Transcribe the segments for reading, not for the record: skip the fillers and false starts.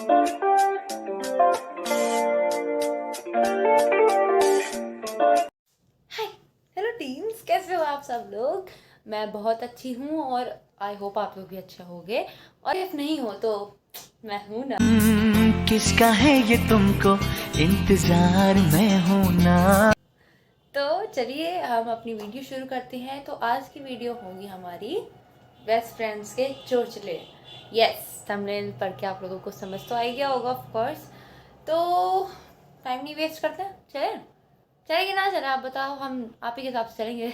हाय, hello teams, कैसे हो आप सब लोग। मैं बहुत अच्छी हूँ और आई होप आप लोग भी अच्छे होंगे। और इफ नहीं हो तो मैं हूँ ना। किसका है ये तुमको इंतजार में हूँ ना। तो चलिए हम अपनी वीडियो शुरू करते हैं। तो आज की वीडियो होगी हमारी बेस्ट फ्रेंड्स के चोचले। यस, थंबनेल पढ़ के आप लोगों को समझ तो आ ही गया होगा ऑफ कोर्स। तो टाइम नहीं वेस्ट करते हैं, चलेंगे ना चले, आप बताओ, हम आप ही के हिसाब से चलेंगे।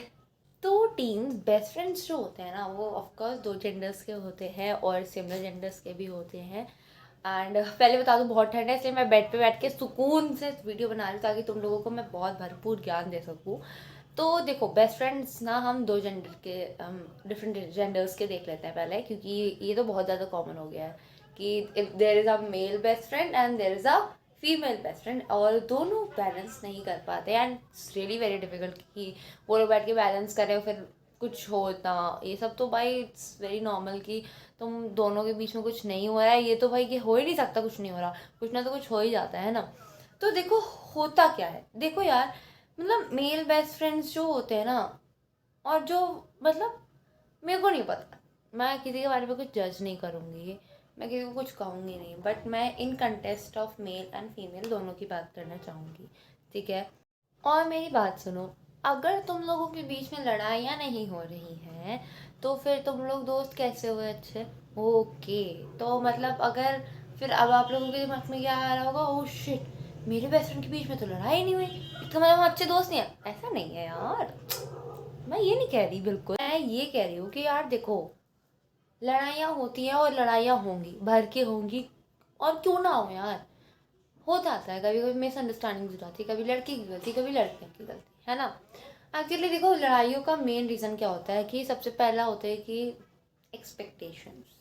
तो टीम्स बेस्ट फ्रेंड्स जो होते हैं ना, वो ऑफकोर्स दो जेंडर्स के होते हैं और सिमिलर जेंडर्स के भी होते हैं। एंड पहले बता दूँ, बहुत ठंड है इसलिए मैं बेड पे बैठ के सुकून से वीडियो बना रही हूँ ताकि तुम लोगों को मैं बहुत भरपूर ज्ञान दे सकूँ। तो देखो, बेस्ट फ्रेंड्स ना हम दो जेंडर के, हम डिफरेंट जेंडर्स के देख लेते हैं पहले, क्योंकि ये तो बहुत ज़्यादा कॉमन हो गया है कि if there is a male best friend and there is a female best friend, और दोनों बैलेंस नहीं कर पाते and it's really very difficult कि वो लोग बैठ के बैलेंस करें और फिर कुछ होता। ये सब तो भाई इट्स वेरी नॉर्मल कि तुम दोनों के बीच में कुछ नहीं हो रहा है, ये तो भाई कि हो ही नहीं सकता, कुछ नहीं हो रहा, कुछ ना तो कुछ हो ही जाता है ना। तो देखो होता क्या है, देखो यार, मतलब मेल बेस्ट फ्रेंड्स जो होते हैं ना, और जो, मतलब मेरे को नहीं पता, मैं किसी के बारे में कुछ जज नहीं करूँगी, मैं किसी को कुछ कहूँगी नहीं, बट मैं in contest of male and female दोनों की बात करना चाहूँगी, ठीक है। और मेरी बात सुनो, अगर तुम लोगों के बीच में लड़ाइयाँ नहीं हो रही हैं तो फिर तुम लोग दोस्त कैसे हुए अच्छे। ओके, तो मतलब अगर फिर अब आप लोगों के दिमाग में क्या आ रहा होगा, ओह शिट, मेरे बेस्ट फ्रेंड के बीच में तो लड़ाई नहीं हुई, इसका मतलब हम अच्छे दोस्त नहीं हैं। ऐसा नहीं है यार, मैं ये नहीं कह रही, बिल्कुल मैं ये कह रही हूँ कि यार देखो, लड़ाइयाँ होती हैं और लड़ाइयाँ होंगी, भर के होंगी, और क्यों ना हो यार, हो जाता है, कभी कभी मिसअंडरस्टैंडिंग हो जाती है, कभी लड़के की गलती कभी लड़के की गलती, है ना। एक्चुअली देखो, लड़ाइयों का मेन रीज़न क्या होता है कि सबसे पहला होता है कि एक्सपेक्टेशंस।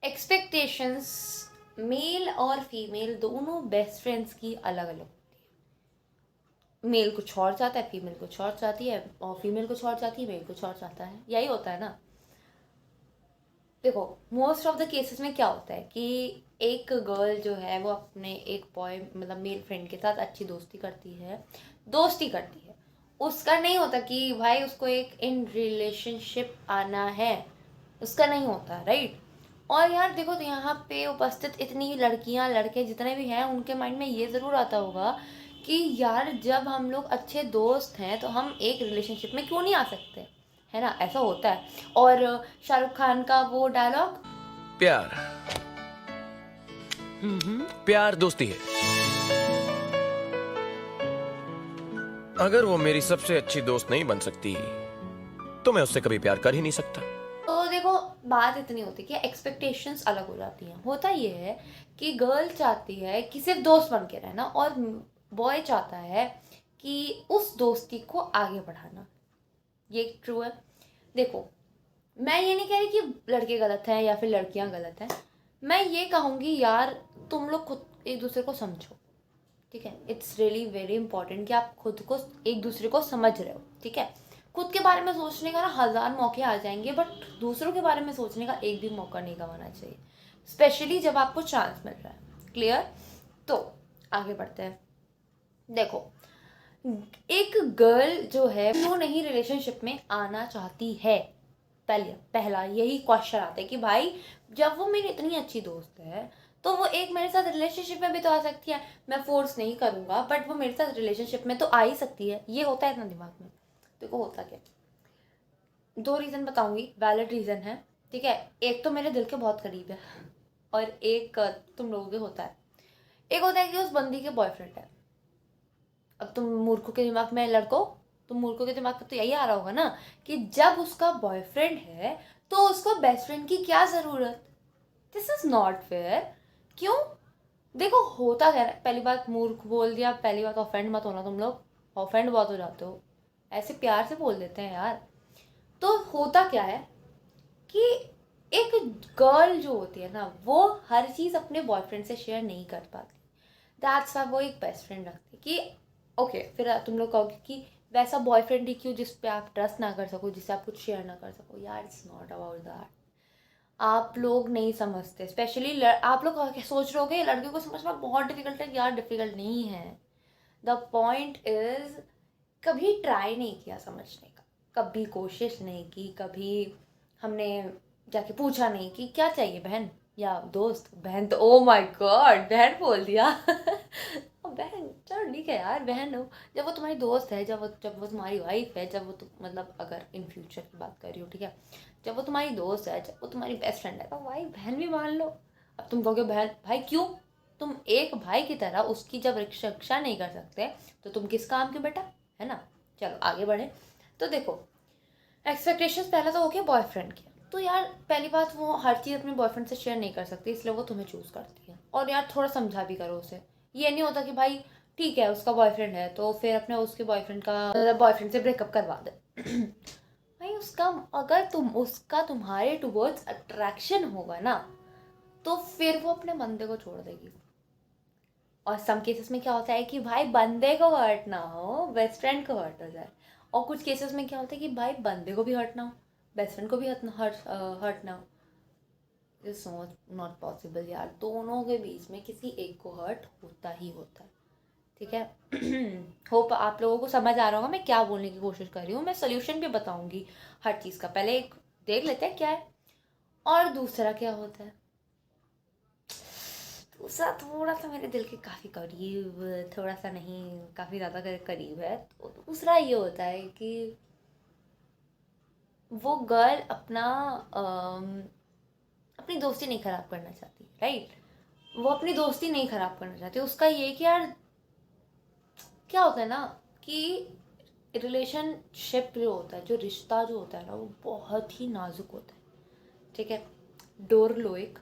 एक्सपेक्टेशंस मेल और फीमेल दोनों बेस्ट फ्रेंड्स की अलग अलग होती है। मेल कुछ और चाहता है, फीमेल कुछ और चाहती है, और फीमेल कुछ और चाहती है, मेल कुछ और चाहता है, यही होता है ना। देखो, मोस्ट ऑफ द केसेस में क्या होता है कि एक गर्ल जो है वो अपने एक बॉय, मतलब मेल फ्रेंड के साथ अच्छी दोस्ती करती है। उसका नहीं होता कि भाई उसको एक इन रिलेशनशिप आना है, उसका नहीं होता, राइट। और यार देखो, तो यहाँ पे उपस्थित इतनी लड़कियां लड़के जितने भी हैं, उनके माइंड में ये ज़रूर आता होगा कि यार जब हम लोग अच्छे दोस्त हैं तो हम एक रिलेशनशिप में क्यों नहीं आ सकते, है ना, ऐसा होता है। और शाहरुख खान का वो डायलॉग, प्यार प्यार दोस्ती है। अगर वो मेरी सबसे अच्छी दोस्त नहीं बन सकती तो मैं उससे कभी प्यार कर ही नहीं सकता। तो देखो, बात इतनी होती है कि एक्सपेक्टेशंस अलग हो जाती हैं। होता ये है कि गर्ल चाहती है कि सिर्फ दोस्त बन के रहना, और बॉय चाहता है कि उस दोस्ती को आगे बढ़ाना। ये ट्रू है। देखो, मैं ये नहीं कह रही कि लड़के गलत हैं या फिर लड़कियां गलत हैं, मैं ये कहूँगी यार, तुम लोग खुद एक दूसरे को समझो, ठीक है। इट्स रियली वेरी इंपॉर्टेंट कि आप खुद को एक दूसरे को समझ रहे हो, ठीक है। खुद के बारे में सोचने का ना 1000 मौके आ जाएंगे, बट दूसरों के बारे में सोचने का एक भी मौका नहीं गंवाना चाहिए, स्पेशली जब आपको चांस मिल रहा है। क्लियर। तो आगे बढ़ते हैं। देखो, एक गर्ल जो है वो नहीं रिलेशनशिप में आना चाहती है, पहला यही क्वेश्चन आता है कि भाई जब वो मेरी इतनी अच्छी दोस्त है तो वो एक मेरे साथ रिलेशनशिप में भी तो आ सकती है। मैं फोर्स नहीं करूँगा, बट वो मेरे साथ रिलेशनशिप में तो आ ही सकती है। ये होता है ना दिमाग में। देखो होता क्या, दो रीज़न बताऊंगी, वैलिड रीज़न है, ठीक है। एक तो मेरे दिल के बहुत करीब है, और एक तुम लोगों के होता है। एक होता है कि उस बंदी के बॉयफ्रेंड है। अब तुम मूर्खों के दिमाग में, लड़कों, तुम मूर्खों के दिमाग में तो यही आ रहा होगा ना कि जब उसका बॉयफ्रेंड है तो उसको बेस्ट फ्रेंड की क्या ज़रूरत। This is not fair. क्यों। देखो होता क्या है, पहली बात मूर्ख बोल दिया, पहली बात ऑफेंड मत होना, तुम लोग ऑफेंड बहुत हो जाते हो, ऐसे प्यार से बोल देते हैं यार। तो होता क्या है कि एक गर्ल जो होती है ना, वो हर चीज़ अपने बॉयफ्रेंड से शेयर नहीं कर पाती। दैट्स वाई वो एक बेस्ट फ्रेंड रखती है कि ओके, फिर तुम लोग कहोगे कि वैसा बॉयफ्रेंड ही क्यों जिस पे आप ट्रस्ट ना कर सको, जिससे आप कुछ शेयर ना कर सको। यार इट्स नॉट अबाउट दैट। आप लोग नहीं समझते, स्पेशली आप लोग सोच रहे होगे लड़कियों को समझना बहुत डिफिकल्ट है। यार डिफिकल्ट नहीं है। द पॉइंट इज, कभी ट्राई नहीं किया समझने का, कभी कोशिश नहीं की, कभी हमने जाके पूछा नहीं कि क्या चाहिए बहन या दोस्त। बहन तो ओ माय गॉड, बहन बोल दिया बहन चलो ठीक है यार, बहन हो। जब वो तुम्हारी दोस्त है, जब वो तुम्हारी वाइफ है, जब वो मतलब अगर इन फ्यूचर की बात कर रही हो, ठीक है, जब वो तुम्हारी दोस्त है, जब वो तुम्हारी बेस्ट फ्रेंड है, तो भाई बहन भी मान लो। अब तुम कहोगे बहन भाई क्यों, तुम एक भाई की तरह उसकी जब रक्षा नहीं कर सकते तो तुम किस काम के बेटा, है ना। चलो आगे बढ़े। तो देखो, एक्सपेक्टेशंस पहले तो हो गया बॉयफ्रेंड की। तो यार पहली बात, वो हर चीज़ अपने बॉयफ्रेंड से शेयर नहीं कर सकती, इसलिए वो तुम्हें चूज़ करती है। और यार थोड़ा समझा भी करो उसे। ये नहीं होता कि भाई ठीक है उसका बॉयफ्रेंड है तो फिर अपने उसके बॉयफ्रेंड से ब्रेकअप करवा दे भाई उसका, अगर उसका तुम्हारे टुवर्ड्स अट्रैक्शन होगा ना, तो फिर वो अपने बंदे को छोड़ देगी। और सम केसेस में क्या होता है कि भाई बंदे को हर्ट ना हो, बेस्ट फ्रेंड को हर्ट हो जाए। और कुछ केसेस में क्या होता है कि भाई बंदे को भी हर्ट ना हो, बेस्ट फ्रेंड को भी हर्ट ना हो। इट्स नॉट पॉसिबल यार, दोनों के बीच में किसी एक को हर्ट होता ही होता है। ठीक है होप आप लोगों को समझ आ रहा होगा मैं क्या बोलने की कोशिश कर रही हूँ। मैं सोल्यूशन भी बताऊंगी हर चीज़ का, पहले एक देख लेते हैं क्या है और दूसरा क्या होता है। दूसरा थोड़ा सा मेरे दिल के काफ़ी करीब, थोड़ा सा नहीं काफ़ी ज़्यादा करीब है। तो दूसरा ये होता है कि वो गर्ल अपनी दोस्ती नहीं ख़राब करना चाहती, राइट। वो अपनी दोस्ती नहीं ख़राब करना चाहती। उसका ये कि यार क्या होता है ना कि रिलेशनशिप जो होता है, जो रिश्ता जो होता है ना, वो बहुत ही नाजुक होता है। ठीक है, डोर लो, एक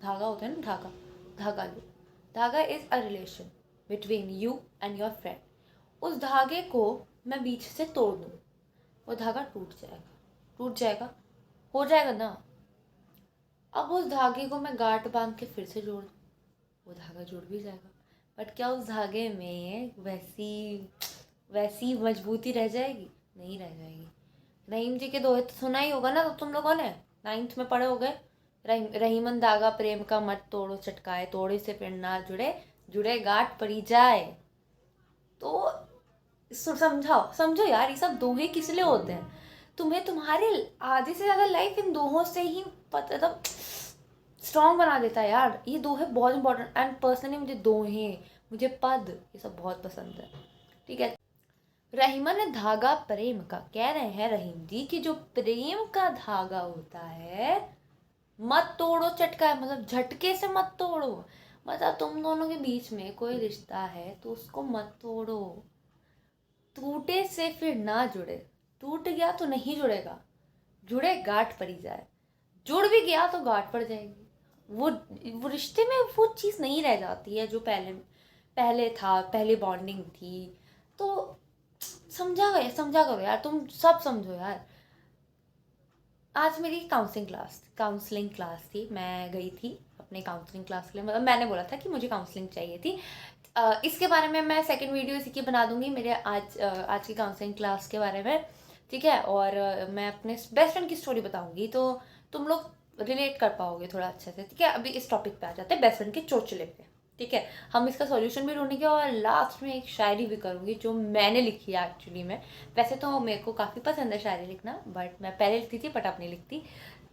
धागा होता है ना, धागा धागा लो। धागा is a relation between you and your friend. उस धागे को मैं बीच से तोड़ दूँ, वो धागा टूट जाएगा, टूट जाएगा, हो जाएगा ना। अब उस धागे को मैं गांठ बांध के फिर से जोड़ दूँ, वो धागा जुड़ भी जाएगा। बट क्या उस धागे में वैसी वैसी मजबूती रह जाएगी? नहीं रह जाएगी। रहीम जी के दोहे तो सुना ही होगा ना, तो तुम लोगों ने 9th में पढ़े हो गए। रहीमन धागा प्रेम का मत तोड़ो चटकाए, तोड़े से फिर ना जुड़े, जुड़े गांठ पड़ी जाए। तो समझाओ, समझो यार, ये सब दोहे किस लिए होते हैं? तुम्हें तुम्हारे आधे से ज़्यादा लाइफ इन दोहों से ही पता, मतलब स्ट्रॉन्ग बना देता है यार। ये दोहे बहुत इंपॉर्टेंट, एंड पर्सनली मुझे दोहे, मुझे पद, ये सब बहुत पसंद है। ठीक है, रहीमन धागा प्रेम का, कह रहे हैं रहीम जी कि जो प्रेम का धागा होता है मत तोड़ो चटका, मतलब झटके से मत तोड़ो। मतलब तुम दोनों के बीच में कोई रिश्ता है तो उसको मत तोड़ो, टूटे से फिर ना जुड़े। टूट गया तो नहीं जुड़ेगा, जुड़े गांठ पड़ी जाए, जुड़ भी गया तो गांठ पड़ जाएगी। वो रिश्ते में वो चीज़ नहीं रह जाती है जो पहले पहले था, पहले बॉन्डिंग थी। तो समझा करो यार, तुम सब समझो यार। आज मेरी काउंसलिंग क्लास थी, मैं गई थी अपने काउंसलिंग क्लास के लिए। मतलब मैंने बोला था कि मुझे काउंसलिंग चाहिए थी। इसके बारे में मैं सेकंड वीडियो इसी की बना दूंगी, मेरे आज की काउंसलिंग क्लास के बारे में। ठीक है, और मैं अपने बेस्ट फ्रेंड की स्टोरी बताऊंगी तो तुम लोग रिलेट कर पाओगे थोड़ा अच्छे से। ठीक है, अभी इस टॉपिक पे आ जाते हैं, बेस्ट फ्रेंड के चोचले पे। ठीक है, हम इसका सॉल्यूशन भी ढूंढेंगे और लास्ट में एक शायरी भी करूँगी जो मैंने लिखी है एक्चुअली में। वैसे तो मेरे को काफ़ी पसंद है शायरी लिखना, बट मैं पहले लिखती थी बट अब नहीं लिखती।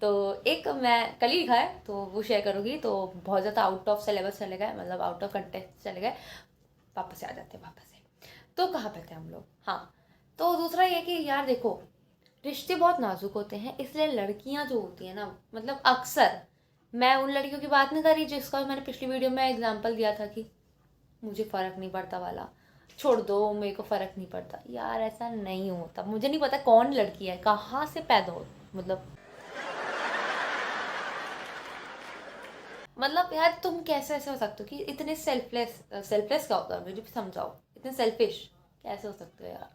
तो एक मैं कल ही लिखा है तो वो शेयर करूँगी। तो बहुत ज़्यादा आउट ऑफ सिलेबस चले गए, मतलब आउट ऑफ कंटेक्स्ट चले गए, वापस से आ जाते हैं वापस से। तो कहाँ पे थे हम लोग? हाँ, तो दूसरा ये कि यार देखो, रिश्ते बहुत नाजुक होते हैं, इसलिए लड़कियां जो होती हैं ना, मतलब अक्सर, मैं उन लड़कियों की बात नहीं कर रही जिसका मैंने पिछली वीडियो में एग्जांपल दिया था कि मुझे फ़र्क नहीं पड़ता वाला, छोड़ दो मेरे को फ़र्क नहीं पड़ता। यार ऐसा नहीं होता। मुझे नहीं पता कौन लड़की है, कहाँ से पैदा हो, मतलब यार तुम कैसे ऐसे हो सकते हो कि इतने सेल्फलेस, सेल्फलेस क्या होता है मुझे भी समझाओ, इतने सेल्फिश कैसे हो सकते हो यार?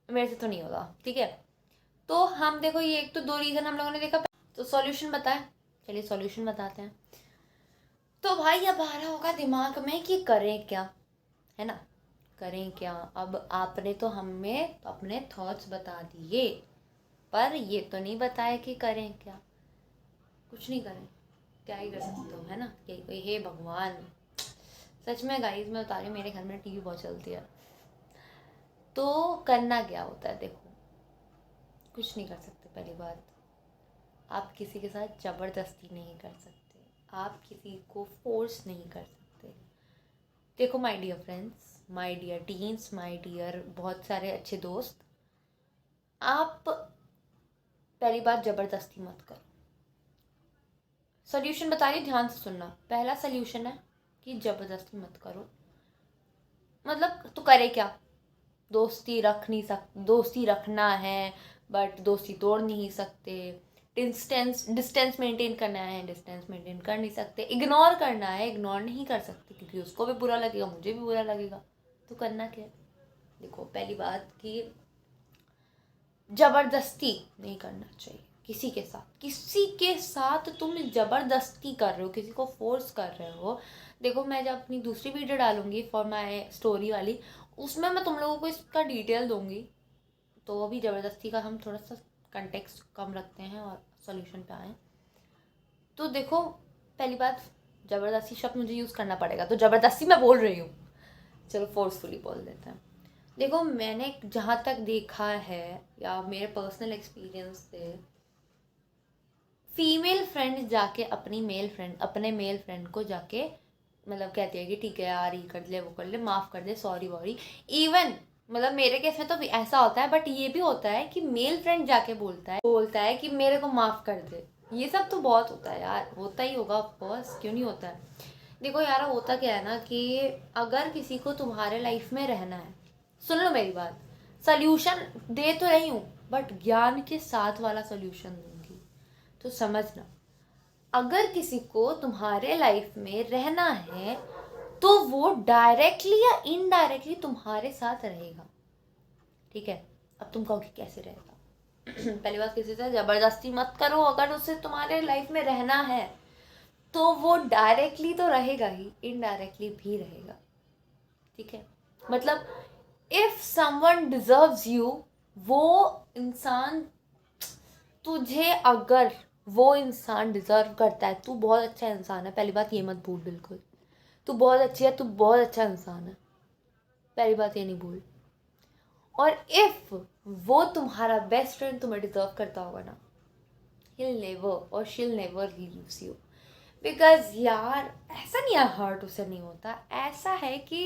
मेरे से तो नहीं होगा। ठीक है, तो हम देखो, ये एक तो दो रीज़न हम लोगों ने देखा। तो सॉल्यूशन बताएं, चलिए सॉल्यूशन बताते हैं। तो भाई अब आ रहा होगा दिमाग में कि करें क्या, है ना, करें क्या। अब आपने तो हमें अपने थॉट्स बता दिए, पर ये तो नहीं बताया कि करें क्या। कुछ नहीं करें, क्या ही कर सकते हो, है ना। यही कोई, हे भगवान। सच में गाइस मैं बता रही हूँ, मेरे घर में टीवी बहुत चलती है। तो करना क्या होता है, देखो कुछ नहीं कर सकते। पहली बात, आप किसी के साथ ज़बरदस्ती नहीं कर सकते, आप किसी को फोर्स नहीं कर सकते। देखो my dear friends, my dear teens, my dear बहुत सारे अच्छे दोस्त, आप पहली बात ज़बरदस्ती मत करो। सोल्यूशन बता रही, ध्यान से सुनना। पहला सोल्यूशन है कि ज़बरदस्ती मत करो। मतलब तो करे क्या, दोस्ती रखना है बट दोस्ती तोड़ नहीं सकते। डिस्टेंस मेंटेन करना है, डिस्टेंस मेंटेन कर नहीं सकते। इग्नोर करना है, इग्नोर नहीं कर सकते क्योंकि उसको भी बुरा लगेगा, मुझे भी बुरा लगेगा। तो करना क्या है, देखो पहली बात कि ज़बरदस्ती नहीं करना चाहिए किसी के साथ। किसी के साथ तुम ज़बरदस्ती कर रहे हो, किसी को फोर्स कर रहे हो। देखो मैं जब अपनी दूसरी वीडियो डालूंगी फॉर माई स्टोरी वाली, उसमें मैं तुम लोगों को इसका डिटेल दूंगी। तो अभी ज़बरदस्ती का हम थोड़ा सा कंटेक्स्ट कम रखते हैं और सोल्यूशन पे आए। तो देखो पहली बात, ज़बरदस्ती शब्द मुझे यूज़ करना पड़ेगा, तो ज़बरदस्ती मैं बोल रही हूँ, चलो फोर्सफुली बोल देते हैं। देखो मैंने जहाँ तक देखा है या मेरे पर्सनल एक्सपीरियंस से, फीमेल फ्रेंड जाके अपने मेल फ्रेंड को जाके मतलब कहती है कि ठीक है यार ये कर ले, वो कर ले, माफ़ कर दे, सॉरी वॉरी। इवन मतलब मेरे केस में तो ऐसा होता है, बट ये भी होता है कि मेल फ्रेंड जाके बोलता है कि मेरे को माफ़ कर दे। ये सब तो बहुत होता है यार, होता ही होगा ऑफकोर्स, क्यों नहीं होता है। देखो यार होता क्या है ना कि अगर किसी को तुम्हारे लाइफ में रहना है, सुन लो मेरी बात, सोल्यूशन दे तो रही हूँ बट ज्ञान के साथ वाला सोल्यूशन दूंगी, तो समझना। अगर किसी को तुम्हारे लाइफ में रहना है तो वो डायरेक्टली या इनडायरेक्टली तुम्हारे साथ रहेगा, ठीक है। अब तुम कहोगे कैसे रहेगा पहली बात, किसी से ज़बरदस्ती मत करो। अगर उसे तुम्हारे लाइफ में रहना है तो वो डायरेक्टली तो रहेगा ही, इनडायरेक्टली भी रहेगा, ठीक है। मतलब इफ समवन डिजर्व्स यू, वो इंसान तुझे, अगर वो इंसान डिजर्व करता है, तू बहुत अच्छा इंसान है, पहली बात ये मत भूल बिल्कुल। तू बहुत अच्छी है, तू बहुत अच्छा इंसान है, पहली बात ये नहीं भूल। और इफ वो तुम्हारा बेस्ट फ्रेंड तुम्हें डिजर्व करता होगा ना, he'll never or she'll never leaves you। Because यार ऐसा नहीं है हर्ट उसे नहीं होता, ऐसा है कि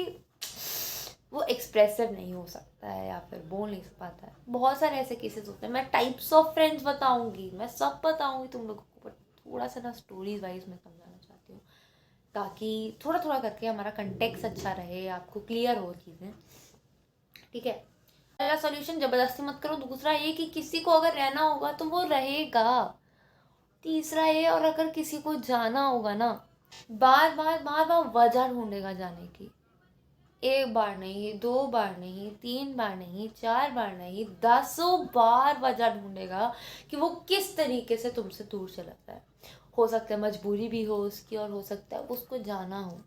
वो एक्सप्रेसिव नहीं हो सकता है या फिर बोल नहीं पाता है। बहुत सारे ऐसे केसेस होते हैं। मैं टाइप्स ऑफ फ्रेंड्स बताऊंगी, मैं सब बताऊंगी तुम लोगों को, बट थोड़ा सा ना स्टोरीज वाइज मैं समझाना चाहती हूँ ताकि थोड़ा थोड़ा करके हमारा कंटेक्स्ट अच्छा रहे, आपको क्लियर हो चीज़ें, ठीक है। पहला सॉल्यूशन, ज़बरदस्ती मत करो। दूसरा ये कि किसी को अगर रहना होगा तो वो रहेगा। तीसरा ये, और अगर किसी को जाना होगा ना, बार बार वजह ढूंढेगा जाने की। एक बार नहीं, दो बार नहीं, तीन बार नहीं, चार बार नहीं, 10 बार वजह ढूंढेगा कि वो किस तरीके से तुमसे दूर चला जाए। हो सकता है मजबूरी भी हो उसकी, और हो सकता है उसको जाना हो।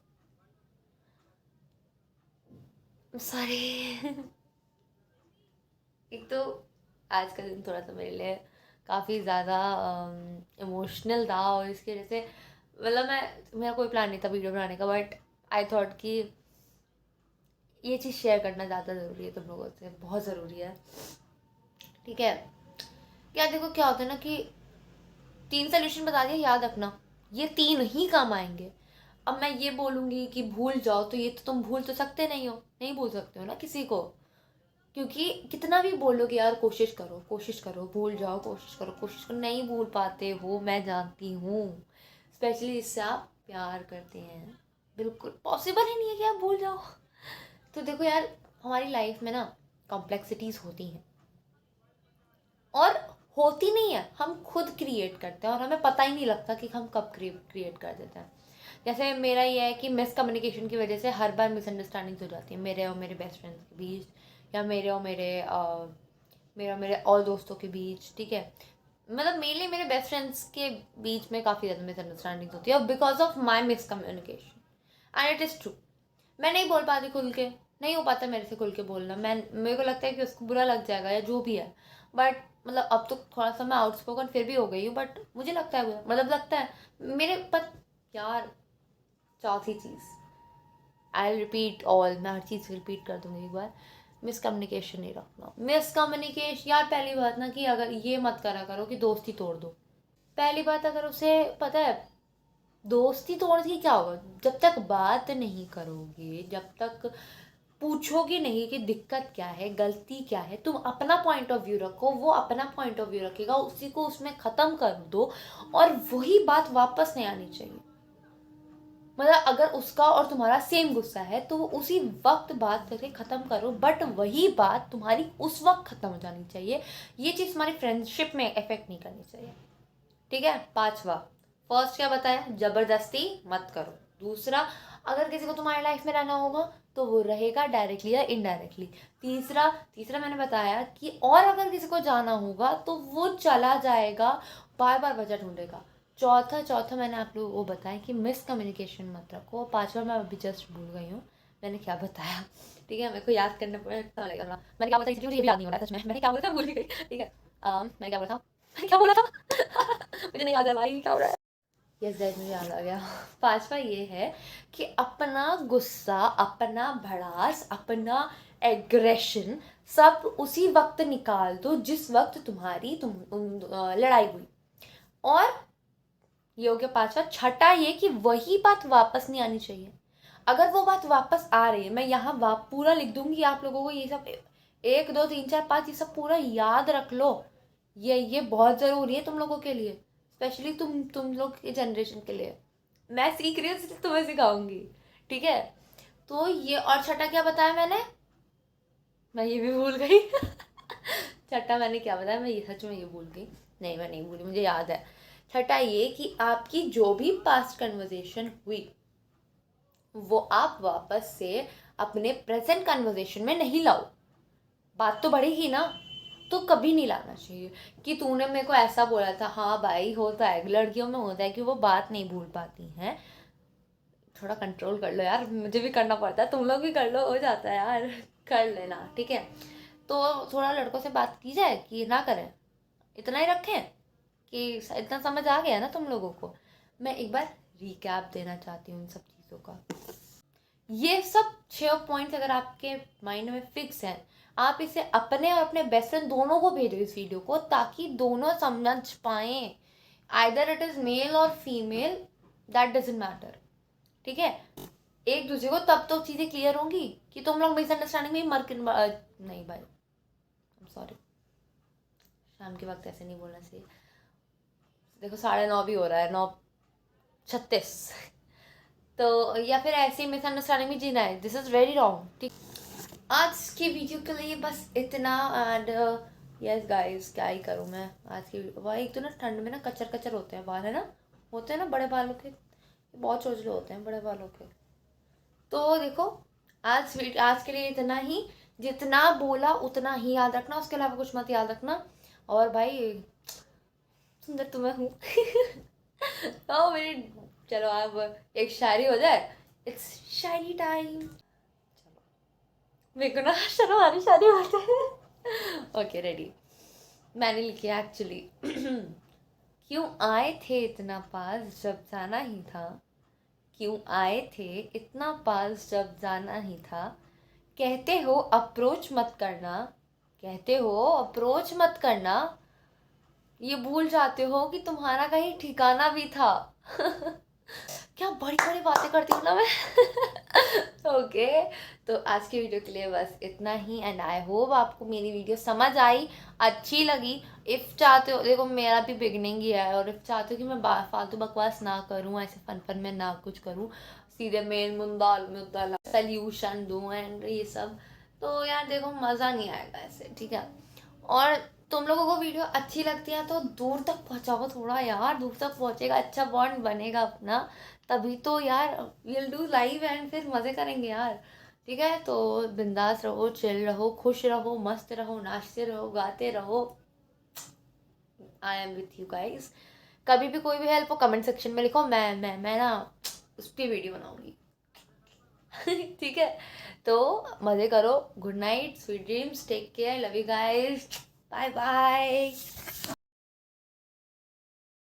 सॉरी एक तो आज का दिन थोड़ा सा मेरे लिए काफ़ी ज़्यादा इमोशनल था, और इसकी वजह से मतलब मेरा कोई प्लान नहीं था वीडियो बनाने का, बट आई थॉट कि ये चीज़ शेयर करना ज़्यादा ज़रूरी है तुम लोगों से, बहुत ज़रूरी है, ठीक है। क्या देखो क्या होता है ना कि 3 सोल्यूशन बता दिया, याद रखना ये 3 ही काम आएंगे। अब मैं ये बोलूँगी कि भूल जाओ, तो ये तो तुम भूल तो सकते नहीं हो, नहीं भूल सकते हो ना किसी को, क्योंकि कितना भी बोलोगे यार कोशिश करो भूल जाओ, कोशिश करो, नहीं भूल पाते हो, मैं जानती हूँ। स्पेशली इससे आप प्यार करते हैं, बिल्कुल पॉसिबल ही नहीं है कि आप भूल जाओ। तो देखो यार हमारी लाइफ में ना कॉम्प्लेक्सिटीज़ होती हैं, और होती नहीं है, हम खुद क्रिएट करते हैं और हमें पता ही नहीं लगता कि हम कब क्रिएट कर देते हैं। जैसे मेरा ये है कि मिसकम्युनिकेशन की वजह से हर बार मिसअंडरस्टैंडिंग्स हो जाती है मेरे और मेरे बेस्ट फ्रेंड्स के बीच, या मेरे और मेरे और दोस्तों के बीच, ठीक है। मतलब मेनली मेरे बेस्ट फ्रेंड्स के बीच में काफ़ी ज़्यादा मिसअंडरस्टैंडिंग्स होती है because of my miscommunication, and it is true. मैं नहीं बोल पाती खुल के, नहीं हो पाता मेरे से खुल के बोलना। मेरे को लगता है कि उसको बुरा लग जाएगा या जो भी है, बट मतलब अब तो थोड़ा सा मैं आउटस्पोकन फिर भी हो गई हूँ, बट मुझे लगता है मतलब लगता है मेरे पर यार। चौथी चीज़, आई रिपीट ऑल, मैं हर चीज़ रिपीट कर दूँगी एक बार, मिसकम्युनिकेशन नहीं रखना। मिसकम्युनिकेशन यार, पहली बात ना कि अगर ये मत करा करो कि दोस्ती तोड़ दो। पहली बात, अगर उसे पता है दोस्ती तोड़ के क्या होगा, जब तक बात नहीं करोगे, जब तक पूछोगे नहीं कि दिक्कत क्या है, गलती क्या है, तुम अपना पॉइंट ऑफ व्यू रखो, वो अपना पॉइंट ऑफ व्यू रखेगा, उसी को उसमें ख़त्म कर दो, और वही बात वापस नहीं आनी चाहिए। मतलब अगर उसका और तुम्हारा सेम गुस्सा है तो वो उसी वक्त बात करके ख़त्म करो, बट वही बात तुम्हारी उस वक्त ख़त्म हो जानी चाहिए। ये चीज़ हमारी फ्रेंडशिप में इफेक्ट नहीं करनी चाहिए, ठीक है। पांचवा, फर्स्ट क्या बताया, ज़बरदस्ती मत करो। दूसरा, अगर किसी को तुम्हारी लाइफ में रहना होगा तो वो रहेगा डायरेक्टली या इनडायरेक्टली। तीसरा तीसरा मैंने बताया कि और अगर किसी को जाना होगा तो वो चला जाएगा, बार बार वजह ढूंढेगा। चौथा मैंने आप लोगों को बताया कि मिसकम्युनिकेशन मत रखो। पांचवा मैं अभी जस्ट भूल गई हूँ मैंने क्या बताया, ठीक है। मेरे को याद करने पड़ेगा लगेगा। मैंने क्या बताया मुझे ये भी याद नहीं हो रहा है सच में, मैंने क्या बोला था भूल गई, ठीक है। मैंने क्या बोला था, मैंने क्या बोला था मुझे नहीं याद है भाई, क्या हो रहा है। यस दैट, मुझे याद आ गया। पांचवा ये है कि अपना गुस्सा, अपना भड़ास, अपना एग्रेशन सब उसी वक्त निकाल दो जिस वक्त तुम्हारी लड़ाई हुई। और ये हो गया पांचवा। छठा ये कि वही बात वापस नहीं आनी चाहिए। अगर वो बात वापस आ रही है, मैं यहाँ पूरा लिख दूंगी आप लोगों को, ये सब 1 2 3 4 5 ये सब पूरा याद रख लो। ये बहुत ज़रूरी है तुम लोगों के लिए, स्पेशली तुम लोग की जनरेशन के लिए। मैं सीख रही हूँ इसलिए तुम्हें सिखाऊंगी, ठीक है। तो ये, और छठा क्या बताया मैंने, मैं ये भी भूल गई छठा मैंने क्या बताया, मैं ये सच में ये भूल गई। नहीं, मैं नहीं भूली, मुझे याद है। छठा ये कि आपकी जो भी पास्ट कन्वर्जेशन हुई वो आप वापस से अपने प्रेजेंट कन्वर्जेशन में नहीं लाओ। बात तो बढ़ेगी ना, तो कभी नहीं लाना चाहिए कि तूने मेरे को ऐसा बोला था। हाँ भाई, होता है, लड़कियों में होता है कि वो बात नहीं भूल पाती हैं। थोड़ा कंट्रोल कर लो यार, मुझे भी करना पड़ता है, तुम लोग भी कर लो, हो जाता है यार कर लेना, ठीक है। तो थोड़ा लड़कों से बात की जाए कि ना करें, इतना ही रखें कि इतना समझ आ गया ना तुम लोगों को। मैं एक बार रिकैप देना चाहती हूँ इन सब चीज़ों का। ये सब 6 पॉइंट्स अगर आपके माइंड में फिक्स हैं, आप इसे अपने और अपने बेस्ट फ्रेंड दोनों को भेजो इस वीडियो को, ताकि दोनों समझ पाएँ। आइदर इट इज़ मेल और फीमेल, दैट डजेंट मैटर, ठीक है। एक दूसरे को तब तो चीज़ें क्लियर होंगी कि तुम लोग मिसअंडरस्टैंडिंग में मर के नहीं भाई, आई एम सॉरी, शाम के वक्त ऐसे नहीं बोलना चाहिए। देखो 9:30 भी हो रहा है, 9:36, तो या फिर ऐसी मिसअंडरस्टैंडिंग में जीना है, दिस इज़ वेरी रॉन्ग, ठीक। आज की वीडियो के लिए बस इतना। एंड यस गाइस, क्या ही करूँ मैं आज की भाई, एक तो ना ठंड में ना कचर कचर होते हैं बाल, है ना, होते हैं ना बड़े बालों के, बहुत चोचले होते हैं बड़े बालों के। तो देखो, आज के लिए इतना ही, जितना बोला उतना ही याद रखना, उसके अलावा कुछ मत याद रखना। और भाई सुंदर तो मैं हूँ तो मेरी, चलो अब एक शायरी हो जाए, इट्स शायरी टाइम। चलो, मेरे को ना शर्म आ रही शायरी होते हैं ओके रेडी, मैंने लिखी एक्चुअली क्यों आए थे इतना पास जब जाना ही था, क्यों आए थे इतना पास जब जाना ही था, कहते हो अप्रोच मत करना, कहते हो अप्रोच मत करना, ये भूल जाते हो कि तुम्हारा कहीं ठिकाना भी था क्या बड़ी बड़ी बातें करती हूँ ना मैं ओके तो आज की वीडियो के लिए बस इतना ही। एंड आई होप आपको मेरी वीडियो समझ आई, अच्छी लगी। इफ़ चाहते हो, देखो मेरा भी बिगनिंग ही है, और इफ़ चाहते हो कि मैं फालतू बकवास ना करूँ, ऐसे फन में ना कुछ करूँ, सीधे मेन मुद्दा सल्यूशन दूँ एंड ये सब, तो यार देखो मज़ा नहीं आएगा ऐसे, ठीक है। और तुम लोगों को वीडियो अच्छी लगती है तो दूर तक पहुंचाओ थोड़ा यार, दूर तक पहुंचेगा, अच्छा बॉन्ड बनेगा अपना, तभी तो यार विल डू लाइव एंड फिर मज़े करेंगे यार, ठीक है। तो बिंदास रहो, चिल रहो, खुश रहो, मस्त रहो, नाचते रहो, गाते रहो। I am with you guys. कभी भी कोई भी हेल्प हो कमेंट सेक्शन में लिखो, मैं ना उस पर वीडियो बनाऊंगी ठीक है। तो मज़े करो, good night, sweet dreams, take care, love you guys. Bye bye.